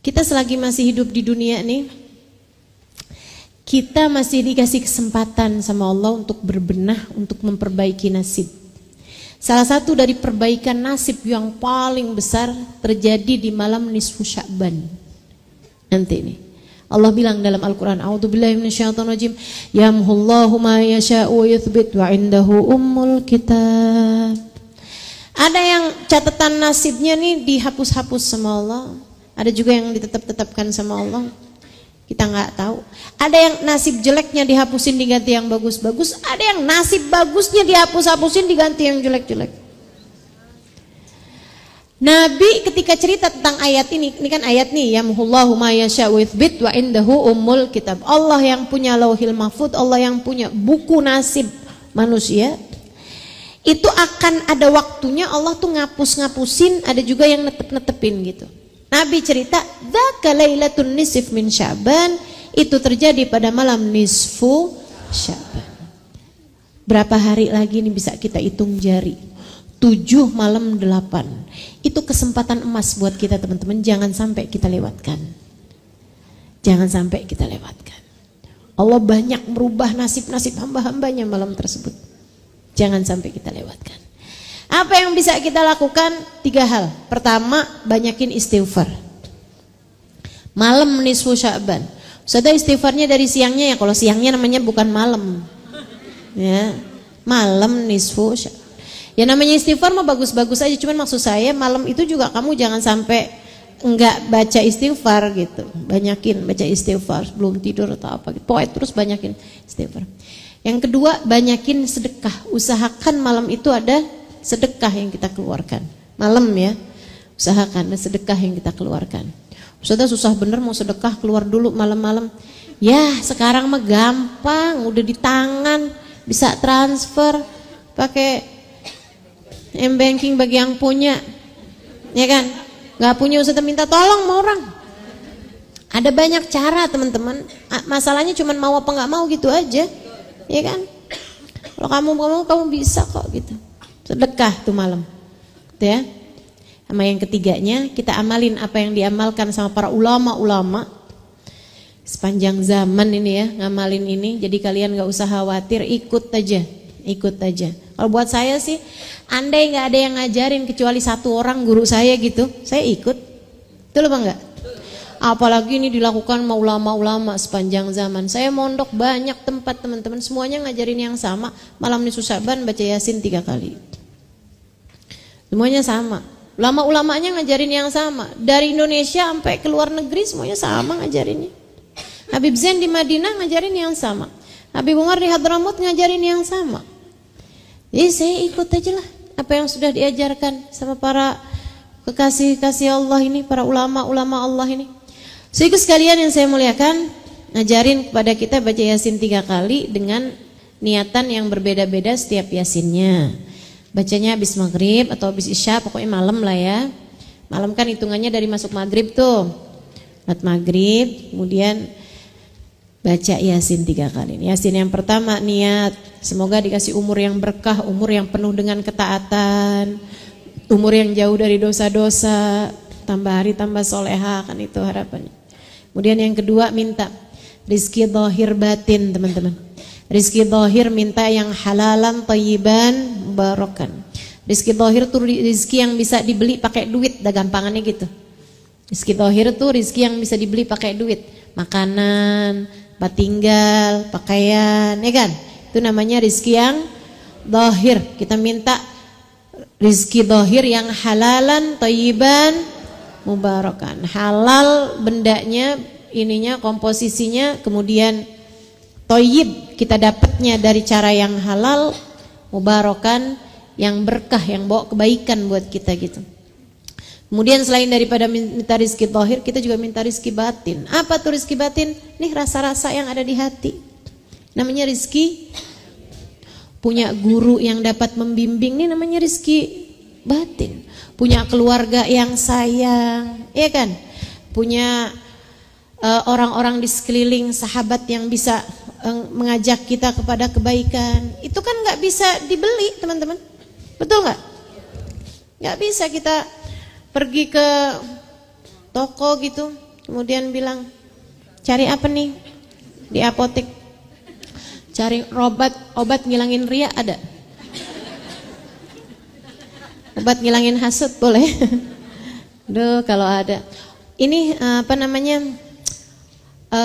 Kita selagi masih hidup di dunia nih, kita masih dikasih kesempatan sama Allah untuk berbenah, untuk memperbaiki nasib. Salah satu dari perbaikan nasib yang paling besar terjadi di malam nisfu Sya'ban. Nanti ini Allah bilang dalam Al-Quran, A'udzubillahi minasyaitonirrajim, yamhullahu ma yasha'u wa yuthbit wa indahu ummul kitab. Ada yang catatan nasibnya nih dihapus-hapus sama Allah. Ada juga yang ditetap-tetapkan sama Allah. Kita nggak tahu. Ada yang nasib jeleknya dihapusin diganti yang bagus-bagus. Ada yang nasib bagusnya dihapus-hapusin diganti yang jelek-jelek. Nabi ketika cerita tentang ayat ini kan ayat nih, yamhullahu ma yasha'u wa yuthbit wa indahu ummul kitab. Allah yang punya lauhil mahfud, Allah yang punya buku nasib manusia. Itu akan ada waktunya Allah tuh ngapus-ngapusin, ada juga yang netep-netepin gitu. Nabi cerita, dzaka lailatun nisf min Sya'ban, itu terjadi pada malam nisfu Sya'ban. Berapa hari lagi nih bisa kita hitung jari? 7 malam 8. Itu kesempatan emas buat kita teman-teman, jangan sampai kita lewatkan. Jangan sampai kita lewatkan. Allah banyak merubah nasib-nasib hamba-hambanya malam tersebut. Jangan sampai kita lewatkan. Apa yang bisa kita lakukan? 3 hal. Pertama, banyakin istighfar. Malam nisfu Sya'ban. Sudah istighfarnya dari siangnya ya. Kalau siangnya namanya bukan malam. Ya, malam nisfu Sya'ban. Ya namanya istighfar mah bagus-bagus aja. Cuman maksud saya malam itu juga kamu jangan sampai enggak baca istighfar gitu. Banyakin baca istighfar sebelum tidur atau apa gitu. Pokoknya terus banyakin istighfar. Yang kedua, banyakin sedekah. Usahakan malam itu ada sedekah yang kita keluarkan. Malam ya, usahakan ada sedekah yang kita keluarkan. Ustazah susah bener mau sedekah, keluar dulu malam-malam. Ya sekarang mah gampang, udah di tangan, bisa transfer pakai m-banking bagi yang punya, ya kan? Gak punya Ustazah minta tolong sama orang. Ada banyak cara teman-teman. Masalahnya cuma mau apa nggak mau gitu aja, ya kan? Kalau kamu bisa kok gitu. Sedekah tuh malam, gitu ya. Sama yang ketiganya, kita amalin apa yang diamalkan sama para ulama-ulama sepanjang zaman ini ya, ngamalin ini. Jadi kalian gak usah khawatir, ikut aja. Kalau buat saya sih, andai gak ada yang ngajarin kecuali 1 orang guru saya gitu, saya ikut. Betul apa enggak? Apalagi ini dilakukan sama ulama-ulama sepanjang zaman. Saya mondok banyak tempat teman-teman, semuanya ngajarin yang sama. Malam nisfu Sya'ban baca Yasin 3 kali. Semuanya sama. Ulama-ulamanya ngajarin yang sama. Dari Indonesia sampai ke luar negeri semuanya sama ngajarinnya. Habib Zain di Madinah ngajarin yang sama. Habib Umar di Hadramut ngajarin yang sama. Jadi saya ikut aja lah apa yang sudah diajarkan sama para kekasih-kasih Allah ini, para ulama-ulama Allah ini. Saudara sekalian yang saya muliakan, ngajarin kepada kita baca Yasin 3 kali dengan niatan yang berbeda-beda setiap Yasinnya. Bacanya habis maghrib atau habis isya, pokoknya malam lah ya. Malam kan hitungannya dari masuk maghrib tuh. Salat maghrib, kemudian baca Yasin 3 kali. Yasin yang pertama niat, semoga dikasih umur yang berkah, umur yang penuh dengan ketaatan, umur yang jauh dari dosa-dosa, tambah hari tambah soleha, kan itu harapannya. Kemudian yang kedua minta rizki zahir batin teman-teman. Rizki zahir minta yang halalan, thayyiban, mubarakan. Rizki zahir itu rizki yang bisa dibeli pakai duit, dah gampangannya gitu. Rizki zahir itu rizki yang bisa dibeli pakai duit, makanan, tempat tinggal, pakaian, ya kan? Itu namanya rizki yang zahir. Kita minta rizki zahir yang halalan, thayyiban, mubarakan. Halal bendanya, ininya, komposisinya, kemudian thayyib kita dapatnya dari cara yang halal, mubarakan yang berkah, yang bawa kebaikan buat kita gitu. Kemudian selain daripada minta rizki zahir, kita juga minta rizki batin. Apa tuh rizki batin? Nih rasa-rasa yang ada di hati. Namanya rizki. Punya guru yang dapat membimbing, nih namanya rizki batin. Punya keluarga yang sayang, ya kan? Punya orang-orang di sekeliling, sahabat yang bisa mengajak kita kepada kebaikan. Itu kan nggak bisa dibeli teman-teman. Betul nggak? Nggak bisa kita pergi ke toko gitu, kemudian bilang, cari apa nih di apotek? Cari obat ngilangin ria ada? Obat ngilangin hasud boleh? Duh, kalau ada. Ini apa namanya?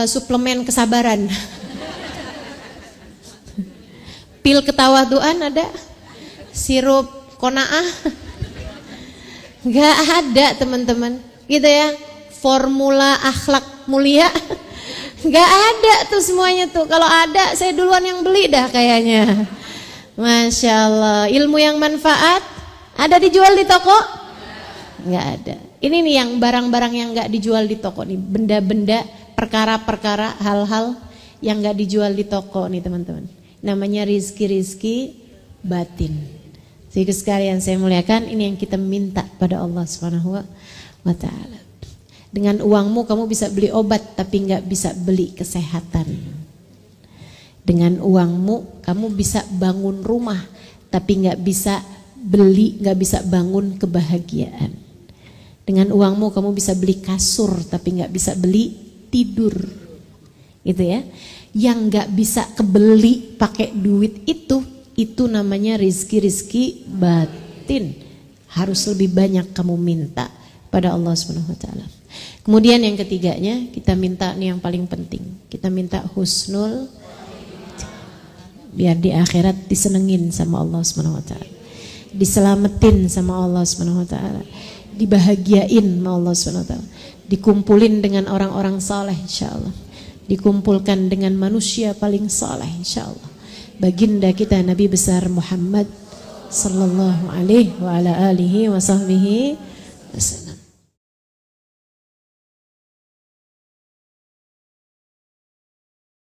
Suplemen kesabaran. Pil ketawaduan ada? Sirup kona'ah? Gak ada teman-teman. Gitu ya. Formula akhlak mulia. Gak ada tuh semuanya tuh. Kalau ada saya duluan yang beli dah kayaknya. Masya Allah. Ilmu yang manfaat ada dijual di toko? Gak ada. Ini nih yang barang-barang yang gak dijual di toko nih. Benda-benda, perkara-perkara, hal-hal yang gak dijual di toko nih teman-teman. Namanya rizki-rizki batin. Jadi sekalian saya muliakan, ini yang kita minta pada Allah Subhanahu wa ta'ala. Dengan uangmu kamu bisa beli obat tapi gak bisa beli kesehatan. Dengan uangmu kamu bisa bangun rumah tapi gak bisa beli, gak bisa bangun kebahagiaan. Dengan uangmu kamu bisa beli kasur tapi gak bisa beli tidur, gitu ya. Yang gak bisa kebeli pakai duit itu namanya rizki batin. Harus lebih banyak kamu minta pada Allah Subhanahu wa ta'ala. Kemudian yang ketiganya kita minta nih yang paling penting. Kita minta husnul, biar di akhirat disenengin sama Allah Subhanahu wa ta'ala, diselamatin sama Allah Subhanahu wa ta'ala, dibahagiain sama Allah Subhanahu wa ta'ala, dikumpulin dengan orang-orang saleh insyaallah, dikumpulkan dengan manusia paling saleh insyaallah, baginda kita Nabi besar Muhammad sallallahu alaihi wa ala alihi wa sahbihi wasallam.